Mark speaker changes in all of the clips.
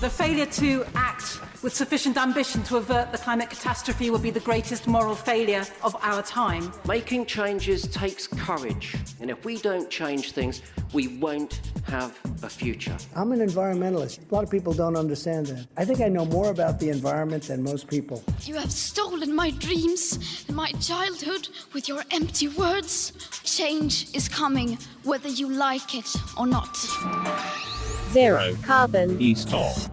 Speaker 1: The failure to act with sufficient ambition to avert the climate catastrophe will be the greatest moral failure of our time.
Speaker 2: Making changes takes courage, and if we don't change things, we won't have a future.
Speaker 3: I'm an environmentalist. A lot of people don't understand that. I think I know more about the environment than most people.
Speaker 4: You have stolen my dreams and my childhood with your empty words. Change is coming, whether you like it or not.
Speaker 5: Zero Carbon
Speaker 6: East Off.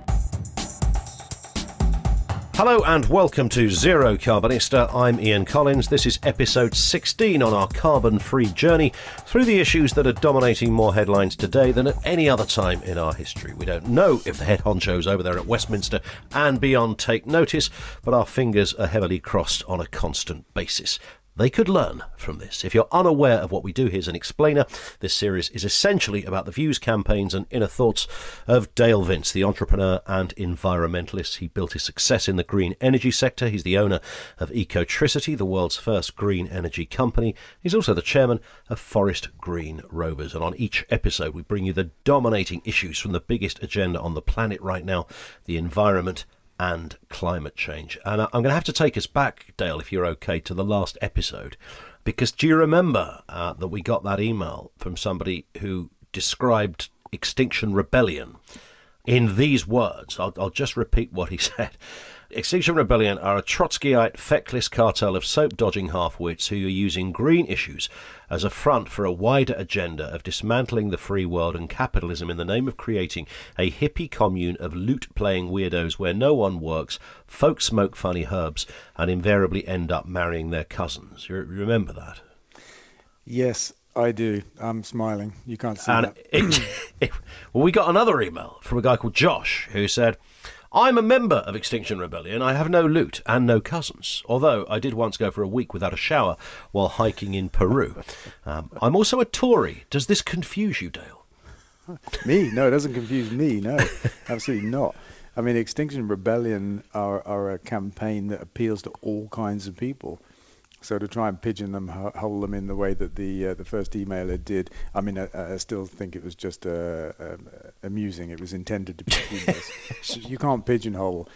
Speaker 7: Hello and welcome to Zero Carbonista. I'm Ian Collins. This is episode 16 on our carbon-free journey through the issues that are dominating more headlines today than at any other time in our history. We don't know if the head honchos over there at Westminster and beyond take notice, but our fingers are heavily crossed on a constant basis. They could learn from this. If you're unaware of what we do, here's an explainer. This series is essentially about the views, campaigns and inner thoughts of Dale Vince, the entrepreneur and environmentalist. He built his success in the green energy sector. He's the owner of Ecotricity, the world's first green energy company. He's also the chairman of Forest Green Rovers. And on each episode, we bring you the dominating issues from the biggest agenda on the planet right now, the environment and climate change. And I'm going to have to take us back, Dale, if you're okay, to the last episode, because do you remember that we got that email from somebody who described Extinction Rebellion in these words? I'll just repeat what he said. Extinction Rebellion are a Trotskyite, feckless cartel of soap-dodging half-wits who are using green issues as a front for a wider agenda of dismantling the free world and capitalism in the name of creating a hippie commune of lute-playing weirdos where no one works, folks smoke funny herbs, and invariably end up marrying their cousins. You remember that?
Speaker 8: Yes, I do. I'm smiling. You can't see
Speaker 7: and
Speaker 8: that.
Speaker 7: Well, we got another email from a guy called Josh who said, I'm a member of Extinction Rebellion. I have no loot and no cousins, although I did once go for a week without a shower while hiking in Peru. I'm also a Tory. Does this confuse you, Dale?
Speaker 8: Me? No, it doesn't confuse me. No, absolutely not. I mean, Extinction Rebellion are a campaign that appeals to all kinds of people. So to try and pigeonhole them in the way that the first emailer did, I mean, I still think it was just amusing. It was intended to be humorous. You can't pigeonhole,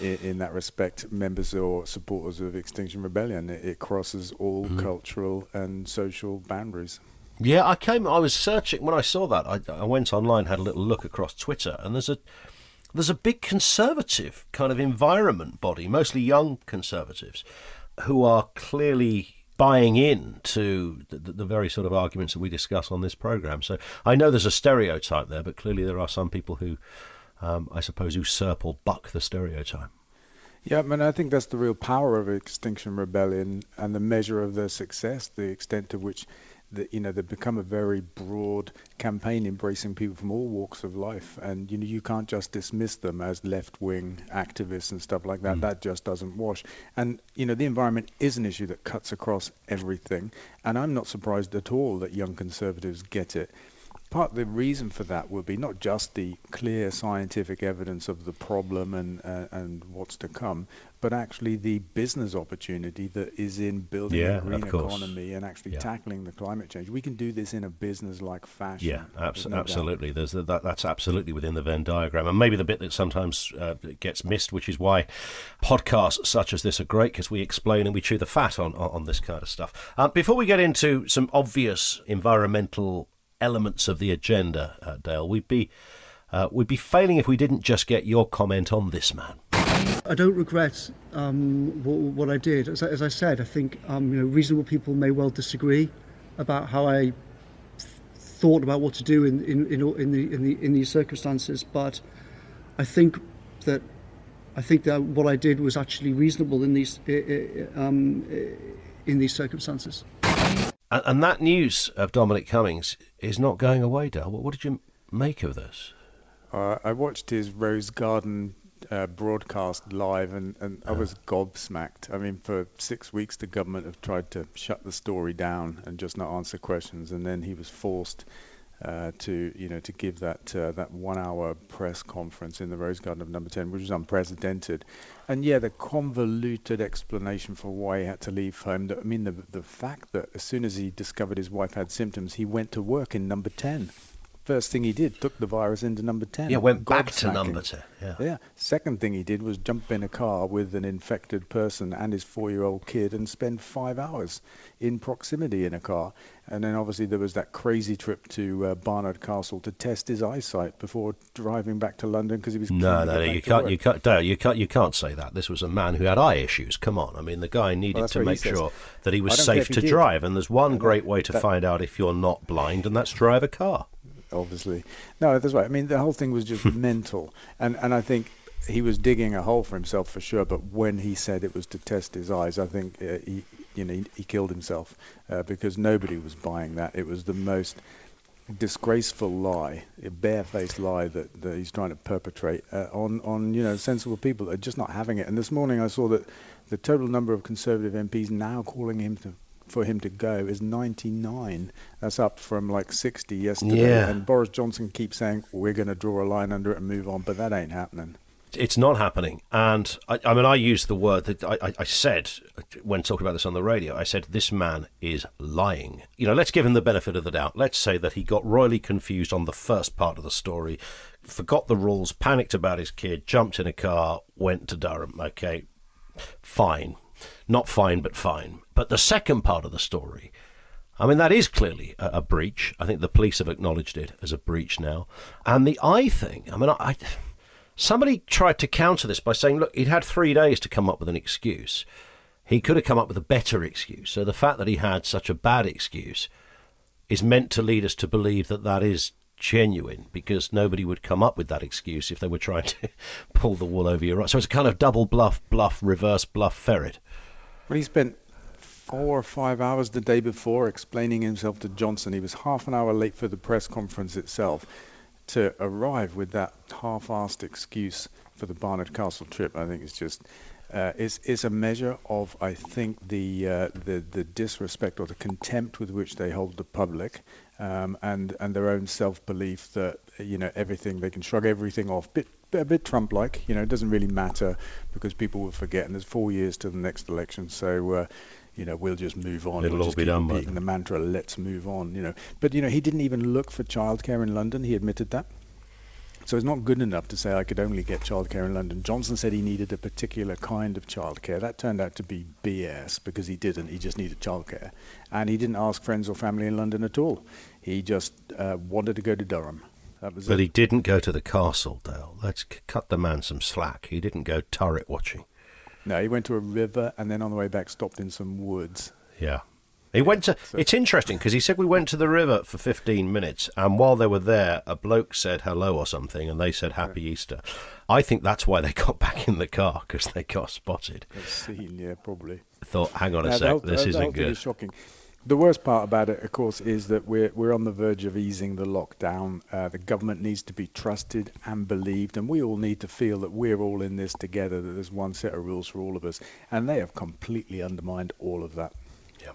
Speaker 8: in that respect, members or supporters of Extinction Rebellion. It crosses all cultural and social boundaries.
Speaker 7: Yeah, I was searching when I saw that. I went online, had a little look across Twitter, and there's a big conservative kind of environment body, mostly young conservatives, who are clearly buying in to the very sort of arguments that we discuss on this programme. So I know there's a stereotype there, but clearly there are some people who, I suppose, usurp or buck the stereotype.
Speaker 8: Yeah, I mean, I think that's the real power of Extinction Rebellion and the measure of their success, the extent to which they've become a very broad campaign embracing people from all walks of life. And, you can't just dismiss them as left-wing activists and stuff like that. That just doesn't wash. And, the environment is an issue that cuts across everything. And I'm not surprised at all that young conservatives get it. Part of the reason for that would be not just the clear scientific evidence of the problem and what's to come, but actually the business opportunity that is in building a green economy and actually tackling the climate change. We can do this in a business-like fashion.
Speaker 7: Yeah, absolutely. That's absolutely within the Venn diagram. And maybe the bit that sometimes gets missed, which is why podcasts such as this are great, because we explain and we chew the fat on this kind of stuff. Before we get into some obvious environmental elements of the agenda, Dale, we'd be failing if we didn't just get your comment on this man.
Speaker 9: I don't regret what I did. As I said, I think reasonable people may well disagree about how I thought about what to do in these circumstances, but I think that what I did was actually reasonable in these circumstances.
Speaker 7: And that news of Dominic Cummings is not going away, Dale. What did you make of this?
Speaker 8: I watched his Rose Garden broadcast live and I was gobsmacked. I mean, for 6 weeks the government have tried to shut the story down and just not answer questions, and then he was forced to give that 1 hour press conference in the Rose Garden of Number 10, which was unprecedented. And the convoluted explanation for why he had to leave home. I mean, the fact that as soon as he discovered his wife had symptoms, he went to work in Number 10 First thing he did, took the virus into number 10.
Speaker 7: Yeah, went back to
Speaker 8: Gobsmacking.
Speaker 7: number 10. Yeah.
Speaker 8: Yeah. Second thing he did was jump in a car with an infected person and his 4-year-old kid and spend 5 hours in proximity in a car. And then obviously there was that crazy trip to Barnard Castle to test his eyesight before driving back to London because he was
Speaker 7: No, you can't say that. This was a man who had eye issues. Come on, I mean, the guy needed to make sure that he was safe to drive. And there's one great way to find out if you're not blind, and that's drive a car.
Speaker 8: Obviously, no, that's right. I mean, the whole thing was just mental, and I think he was digging a hole for himself for sure. But when he said it was to test his eyes, I think he killed himself because nobody was buying that. It was the most disgraceful lie, a barefaced lie that he's trying to perpetrate on sensible people that are just not having it. And this morning I saw that the total number of Conservative MPs now calling for him to go is 99. That's up from like 60 yesterday.
Speaker 7: Yeah.
Speaker 8: And Boris Johnson keeps saying we're going to draw a line under it and move on, but that ain't happening.
Speaker 7: It's not happening. And I used the word that I said when talking about this on the radio. I said, this man is lying. Let's give him the benefit of the doubt. Let's say that he got royally confused on the first part of the story, forgot the rules, panicked about his kid, jumped in a car, went to Durham. Okay, fine. Not fine, but fine. But the second part of the story, I mean, that is clearly a breach. I think the police have acknowledged it as a breach now. And the eye thing, I mean, somebody tried to counter this by saying, look, he'd had 3 days to come up with an excuse. He could have come up with a better excuse. So the fact that he had such a bad excuse is meant to lead us to believe that that is genuine, because nobody would come up with that excuse if they were trying to pull the wool over your eyes. So it's a kind of double bluff, reverse bluff ferret.
Speaker 8: Well, he spent 4 or 5 hours the day before explaining himself to Johnson. He was half an hour late for the press conference itself. To arrive with that half-assed excuse for the Barnard Castle trip, I think it's just it's a measure of, I think, the disrespect or the contempt with which they hold the public, and their own self-belief that everything, they can shrug everything off. A bit Trump-like, it doesn't really matter because people will forget, and there's 4 years to the next election, so. We'll just move on.
Speaker 7: It'll all be done by then.
Speaker 8: The mantra, let's move on, But, he didn't even look for childcare in London. He admitted that. So it's not good enough to say I could only get childcare in London. Johnson said he needed a particular kind of childcare. That turned out to be BS because he didn't. He just needed childcare. And he didn't ask friends or family in London at all. He just wanted to go to Durham. That was
Speaker 7: But he didn't go to the castle, Dale. Let's cut the man some slack. He didn't go turret watching.
Speaker 8: No, he went to a river and then on the way back stopped in some woods.
Speaker 7: Yeah. He went to. It's interesting because he said we went to the river for 15 minutes, and while they were there, a bloke said hello or something, and they said Happy Easter. I think that's why they got back in the car, because they got spotted.
Speaker 8: Seen, yeah, probably.
Speaker 7: Thought, hang on a sec, this isn't good.
Speaker 8: Is shocking. The worst part about it, of course, is that we're on the verge of easing the lockdown. The government needs to be trusted and believed, and we all need to feel that we're all in this together, that there's one set of rules for all of us. And they have completely undermined all of that.
Speaker 7: Yeah.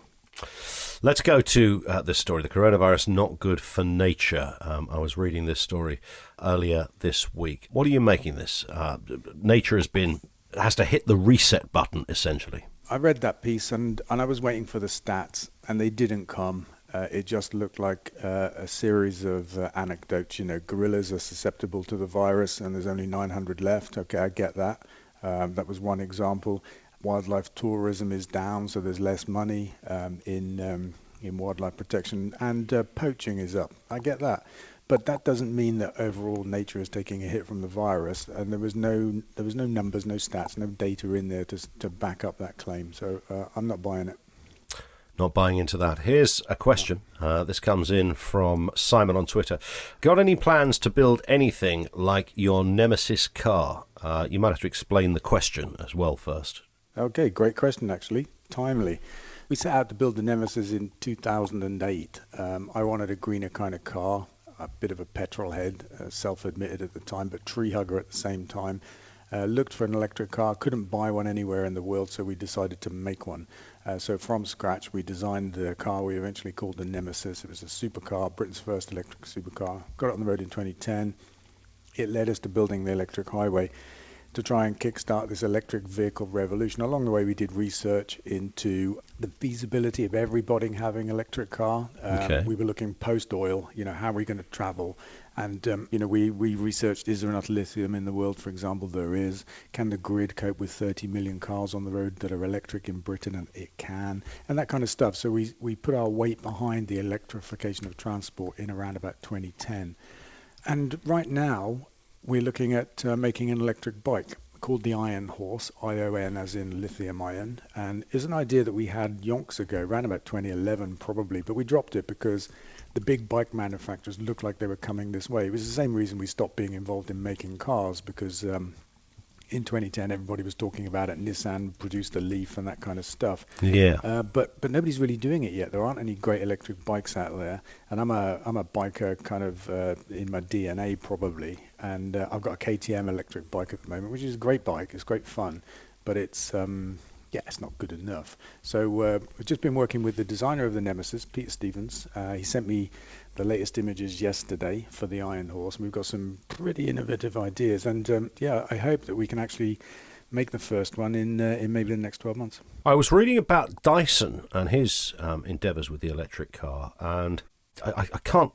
Speaker 7: Let's go to this story, the coronavirus not good for nature. I was reading this story earlier this week. What are you making this? Nature has to hit the reset button, essentially.
Speaker 8: I read that piece and I was waiting for the stats, and they didn't come. It just looked like a series of anecdotes. Gorillas are susceptible to the virus and there's only 900 left. Okay, I get that. That was one example. Wildlife tourism is down, so there's less money in wildlife protection, and poaching is up. I get that. But that doesn't mean that overall nature is taking a hit from the virus, and there was no numbers, no stats, no data in there to back up that claim. So I'm not buying it.
Speaker 7: Not buying into that. Here's a question. This comes in from Simon on Twitter. Got any plans to build anything like your Nemesis car? You might have to explain the question as well first.
Speaker 8: Okay, great question, actually. Timely. We set out to build the Nemesis in 2008. I wanted a greener kind of car. A bit of a petrol head, self-admitted at the time, but tree hugger at the same time. Looked for an electric car, couldn't buy one anywhere in the world, so we decided to make one. So from scratch, we designed the car we eventually called the Nemesis. It was a supercar, Britain's first electric supercar. Got it on the road in 2010. It led us to building the electric highway. to try and kickstart this electric vehicle revolution. Along the way, we did research into the feasibility of everybody having an electric car. We were looking post-oil, how are we going to travel? And, we researched, is there enough lithium in the world, for example? There is. Can the grid cope with 30 million cars on the road that are electric in Britain? And it can. And that kind of stuff. So we put our weight behind the electrification of transport in around about 2010. And right now, we're looking at making an electric bike called the Iron Horse, ION as in lithium ion. And it's an idea that we had yonks ago, around about 2011 probably, but we dropped it because the big bike manufacturers looked like they were coming this way. It was the same reason we stopped being involved in making cars, because in 2010 everybody was talking about it. Nissan produced the Leaf and that kind of stuff. But nobody's really doing it yet. There aren't any great electric bikes out there, and I'm a biker kind of in my DNA probably, and I've got a KTM electric bike at the moment, which is a great bike. It's great fun, but it's it's not good enough. So we've just been working with the designer of the Nemesis, Peter Stevens. He sent me the latest images yesterday for the Iron Horse. We've got some pretty innovative ideas, and I hope that we can actually make the first one in maybe the next 12 months.
Speaker 7: I was reading about Dyson and his endeavours with the electric car, and I can't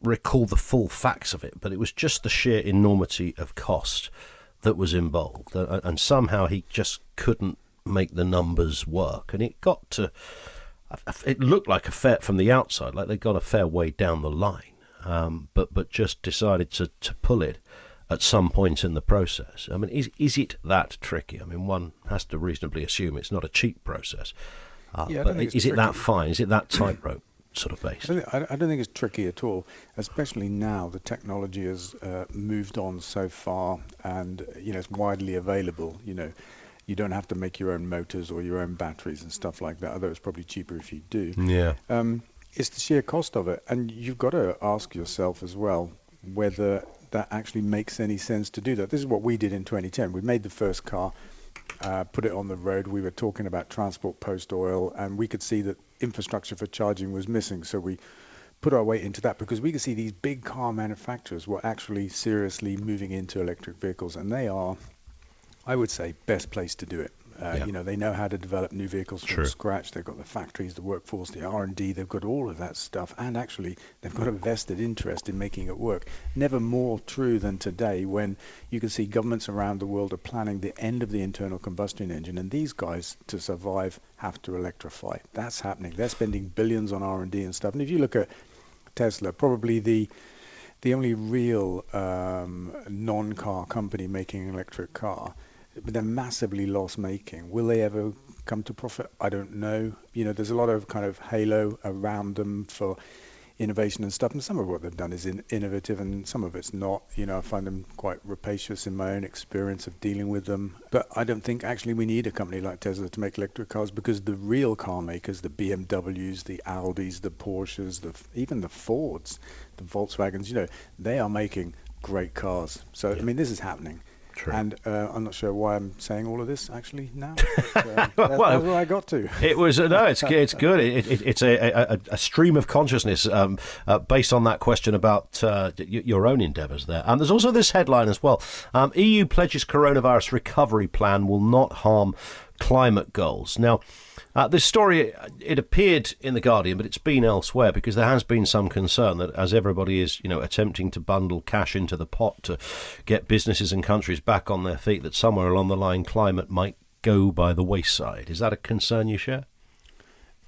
Speaker 7: recall the full facts of it, but it was just the sheer enormity of cost that was involved, and somehow he just couldn't make the numbers work, and it got to, it looked like from the outside like they got a fair way down the line, but just decided to pull it at some point in the process. I mean, is it that tricky? I mean, one has to reasonably assume it's not a cheap process, but is it that fine? Is it that tightrope sort of based?
Speaker 8: I don't think it's tricky at all, especially now the technology has moved on so far, and it's widely available. You don't have to make your own motors or your own batteries and stuff like that, although it's probably cheaper if you do. It's the sheer cost of it, and you've got to ask yourself as well whether that actually makes any sense to do that. This is what we did in 2010. We made the first car, put it on the road. We were talking about transport post-oil, and we could see that infrastructure for charging was missing, so we put our weight into that because we could see these big car manufacturers were actually seriously moving into electric vehicles, and they are, I would say, best place to do it. They know how to develop new vehicles from scratch. They've got the factories, the workforce, the R&D. They've got all of that stuff, and actually they've got a vested interest in making it work. Never more true than today, when you can see governments around the world are planning the end of the internal combustion engine, and these guys, to survive, have to electrify. That's happening. They're spending billions on R&D and stuff. And if you look at Tesla, probably the only real non-car company making an electric car, but they're massively loss-making. Will they ever come to profit? I don't know. There's a lot of kind of halo around them for innovation and stuff, and some of what they've done is innovative, and some of it's not. I find them quite rapacious in my own experience of dealing with them. But I don't think actually we need a company like Tesla to make electric cars, because the real car makers, the BMWs, the Audis, the Porsches, even the Fords, the Volkswagens, they are making great cars. So, I mean, this is happening.
Speaker 7: True.
Speaker 8: And I'm not sure why I'm saying all of this actually now. But, that's where I got to.
Speaker 7: It was it's good. It's a stream of consciousness based on that question about your own endeavours there. And there's also this headline as well: EU pledges coronavirus recovery plan will not harm climate goals. Now, this story, it appeared in The Guardian, but it's been elsewhere, because there has been some concern that as everybody is, attempting to bundle cash into the pot to get businesses and countries back on their feet, that somewhere along the line climate might go by the wayside. Is that a concern you share?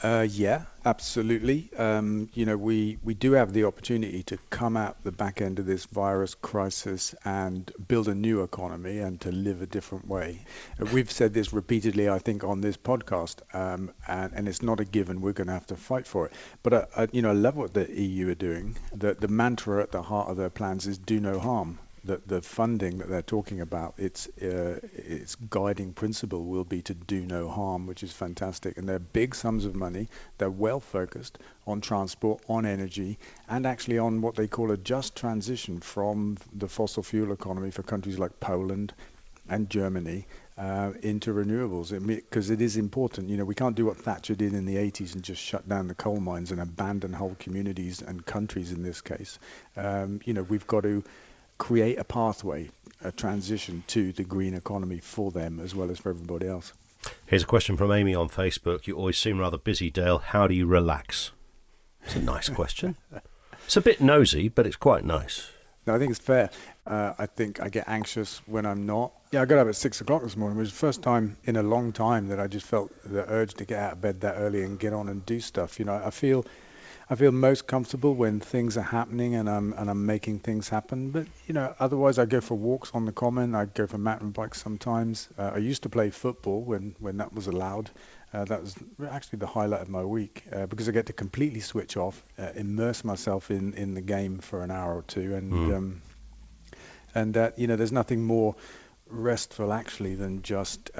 Speaker 8: Yeah, absolutely. We do have the opportunity to come out the back end of this virus crisis and build a new economy and to live a different way. We've said this repeatedly, I think, on this podcast, and it's not a given. We're going to have to fight for it. But I love what the EU are doing. The mantra at the heart of their plans is do no harm. The funding that they're talking about, its guiding principle will be to do no harm, which is fantastic. And they're big sums of money. They're well focused on transport, on energy, and actually on what they call a just transition from the fossil fuel economy for countries like Poland and Germany into renewables, because it is important. We can't do what Thatcher did in the 80s and just shut down the coal mines and abandon whole communities and countries in this case. We've got to create a pathway a transition to the green economy for them as well as for everybody else.
Speaker 7: Here's a question from Amy on Facebook. You always seem rather busy, Dale. How do you relax? It's a nice question. It's a bit nosy, but it's quite nice.
Speaker 8: No, I think it's fair. I think I get anxious when I'm not. Yeah, I got up at 6 o'clock this morning. It was the first time in a long time that I just felt the urge to get out of bed that early and get on and do stuff. You know, I feel most comfortable when things are happening and I'm making things happen. But you know, otherwise I go for walks on the common. I go for mountain bikes sometimes. I used to play football when that was allowed. That was actually the highlight of my week because I get to completely switch off, immerse myself in the game for an hour or two, and you know, there's nothing more restful actually than just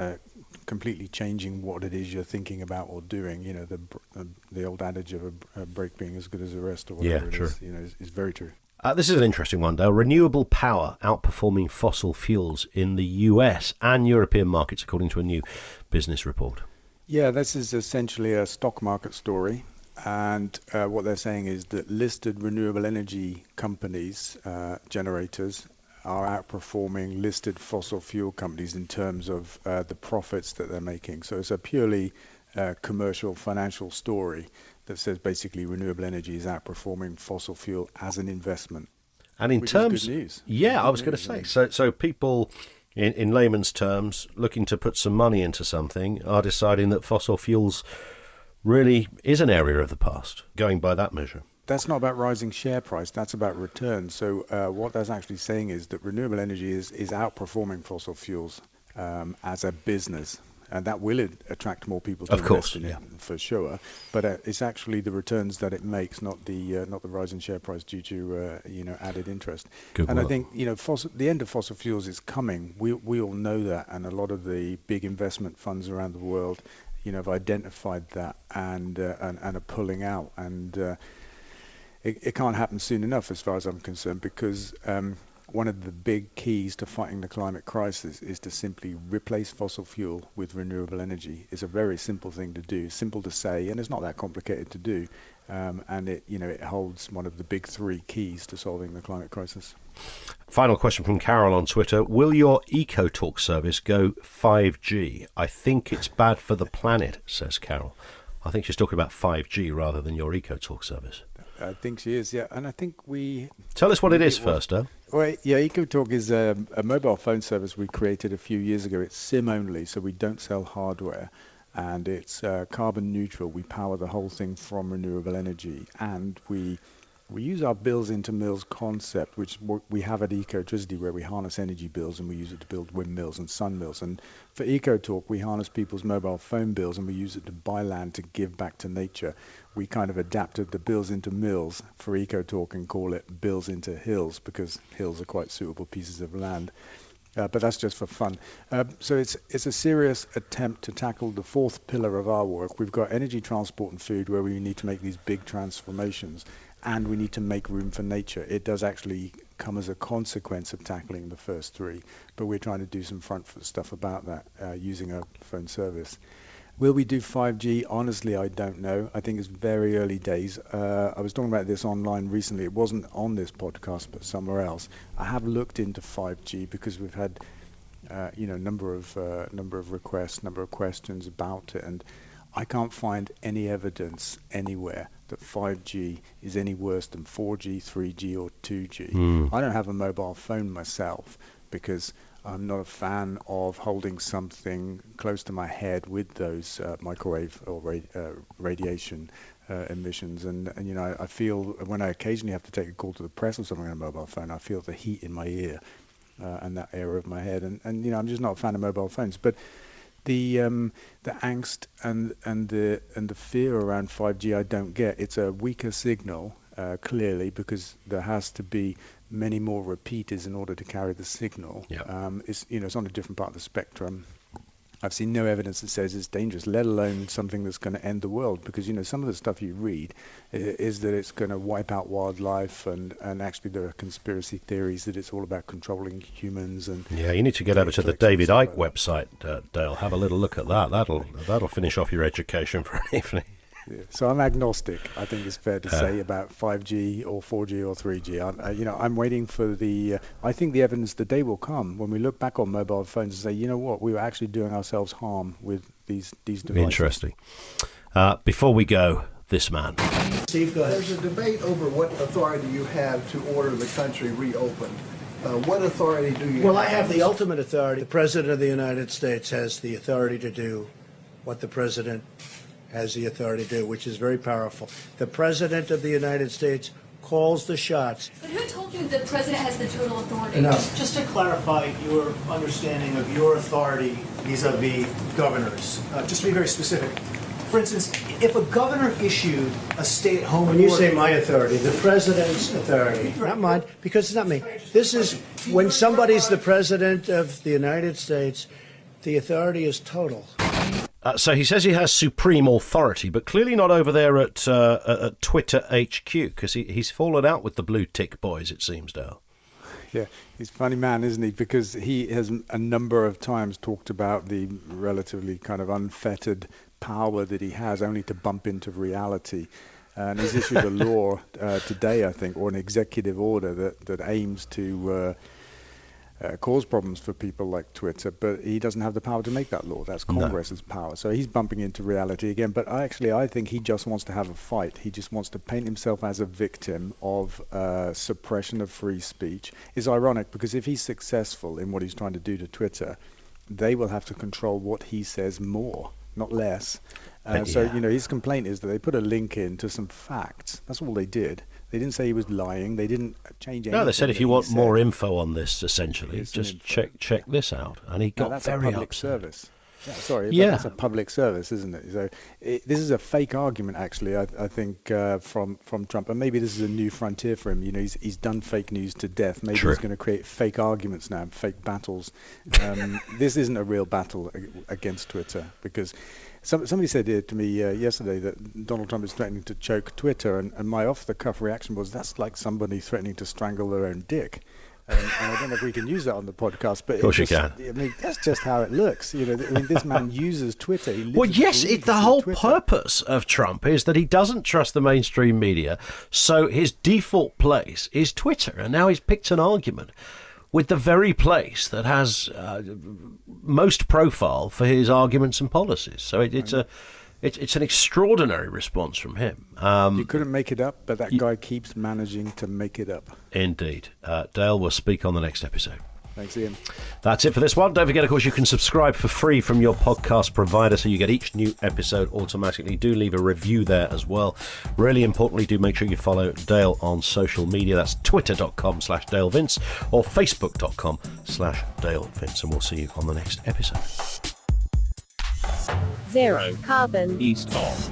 Speaker 8: completely changing what it is you're thinking about or doing. You know, the old adage of a break being as good as a rest or whatever it is, you know, is very true.
Speaker 7: This is an interesting one, Dale. Renewable power outperforming fossil fuels in the US and European markets, according to a new business report.
Speaker 8: Yeah, this is essentially a stock market story. And what they're saying is that listed renewable energy companies, generators, are outperforming listed fossil fuel companies in terms of the profits that they're making. So it's a purely commercial financial story that says basically renewable energy is outperforming fossil fuel as an investment.
Speaker 7: And in
Speaker 8: which
Speaker 7: terms,
Speaker 8: is good news.
Speaker 7: Yeah, I was going to say, so people in layman's terms looking to put some money into something are deciding that fossil fuels really is an area of the past, going by that measure.
Speaker 8: That's not about rising share price, that's about return. So what that's actually saying is that renewable energy is outperforming fossil fuels as a business. And that will attract more people to invest in it, for sure. But it's actually the returns that it makes, not the rise in share price due to added interest. I think the end of fossil fuels is coming. We all know that, and a lot of the big investment funds around the world, have identified that and are pulling out. And it can't happen soon enough, as far as I'm concerned, because one of the big keys to fighting the climate crisis is to simply replace fossil fuel with renewable energy. It's a very simple thing to do, simple to say, and it's not that complicated to do. And it holds one of the big three keys to solving the climate crisis.
Speaker 7: Final question from Carol on Twitter. Will your EcoTalk service go 5G? I think it's bad for the planet, says Carol. I think she's talking about 5G rather than your EcoTalk service.
Speaker 8: I think she is, yeah. And I think
Speaker 7: Tell us what it is first, Dale.
Speaker 8: Well, yeah, EcoTalk is a mobile phone service we created a few years ago. It's SIM only, so we don't sell hardware. And it's carbon neutral. We power the whole thing from renewable energy. And we use our bills into mills concept, which we have at Ecotricity, where we harness energy bills and we use it to build windmills and sun mills. And for EcoTalk, we harness people's mobile phone bills and we use it to buy land to give back to nature. We kind of adapted the bills into mills for EcoTalk and call it bills into hills, because hills are quite suitable pieces of land. But that's just for fun. So it's a serious attempt to tackle the fourth pillar of our work. We've got energy, transport and food, where we need to make these big transformations, and we need to make room for nature. It does actually come as a consequence of tackling the first three, but we're trying to do some front foot stuff about that using a phone service. Will we do 5G? Honestly, I don't know. I think it's very early days. I was talking about this online recently. It wasn't on this podcast, but somewhere else. I have looked into 5G because we've had, number of requests, number of questions about it, and I can't find any evidence anywhere that 5G is any worse than 4G, 3G, or 2G. I don't have a mobile phone myself because I'm not a fan of holding something close to my head with those microwave or radiation emissions. And I feel when I occasionally have to take a call to the press or something on a mobile phone, I feel the heat in my ear and that area of my head. And I'm just not a fan of mobile phones. But the angst and the fear around 5G, I don't get. It's a weaker signal, clearly, because there has to be many more repeaters in order to carry the signal. It's on a different part of the spectrum. I've seen no evidence that says it's dangerous, let alone something that's going to end the world, because some of the stuff you read is that it's going to wipe out wildlife, and actually there are conspiracy theories that it's all about controlling humans. And
Speaker 7: you need to get over to the David Icke website, Dale. Have a little look at that. That'll finish off your education for an evening.
Speaker 8: Yeah. So I'm agnostic, I think it's fair to say, about 5G or 4G or 3G. I'm waiting for I think the evidence, the day will come when we look back on mobile phones and say, you know what, we were actually doing ourselves harm with these devices.
Speaker 7: Interesting. Before we go, this man.
Speaker 3: Steve, go ahead.
Speaker 6: There's a debate over what authority you have to order the country reopened. What authority do you have?
Speaker 3: Well, I have the ultimate authority. The President of the United States has the authority to do what the President has the authority to do, which is very powerful. The President of the United States calls the shots.
Speaker 10: But who told you the President has the total authority?
Speaker 3: No.
Speaker 11: Just to clarify your understanding of your authority vis-a-vis governors, just to be very specific. For instance, if a governor issued a stay-at-home order...
Speaker 3: When you say my authority, the President's authority, not mine, because it's not me. This is when somebody's the President of the United States, the authority is total.
Speaker 7: So he says he has supreme authority, but clearly not over there at Twitter HQ, because he's fallen out with the blue tick boys, it seems, Dale.
Speaker 8: Yeah, he's a funny man, isn't he? Because he has a number of times talked about the relatively kind of unfettered power that he has only to bump into reality. And he's issued a law today, I think, or an executive order that aims to cause problems for people like Twitter, but he doesn't have the power to make that law. That's Congress's power. So he's bumping into reality again. But I think he just wants to have a fight. He just wants to paint himself as a victim of suppression of free speech. It's ironic because if he's successful in what he's trying to do to Twitter, they will have to control what he says more, not less. So, his complaint is that they put a link in to some facts. That's all they did. They didn't say he was lying. They didn't change anything.
Speaker 7: No, they said if you want more info on this, essentially, just check this out. And he got
Speaker 8: that's
Speaker 7: very
Speaker 8: a public
Speaker 7: upset.
Speaker 8: Service. Yeah, sorry, but
Speaker 7: Yeah.
Speaker 8: that's a public service, isn't it? So this is a fake argument, actually, I think, from Trump. And maybe this is a new frontier for him. He's done fake news to death. Maybe he's going to create fake arguments now, fake battles. This isn't a real battle against Twitter, because somebody said to me yesterday that Donald Trump is threatening to choke Twitter, and my off-the-cuff reaction was, that's like somebody threatening to strangle their own dick. And I don't know if we can use that on the podcast, but
Speaker 7: of course you can.
Speaker 8: I mean, that's just how it looks. This man uses Twitter.
Speaker 7: Well, yes, the whole purpose of Trump is that he doesn't trust the mainstream media, so his default place is Twitter, and now he's picked an argument with the very place that has most profile for his arguments and policies. So it's an extraordinary response from him.
Speaker 8: You couldn't make it up, but that guy keeps managing to make it up.
Speaker 7: Indeed. Dale will speak on the next episode.
Speaker 8: Thanks, Ian.
Speaker 7: That's it for this one. Don't forget, of course, you can subscribe for free from your podcast provider so you get each new episode automatically. Do leave a review there as well. Really importantly, do make sure you follow Dale on social media. That's twitter.com/DaleVince or facebook.com/DaleVince. And we'll see you on the next episode.
Speaker 5: Zero Carbon
Speaker 12: East of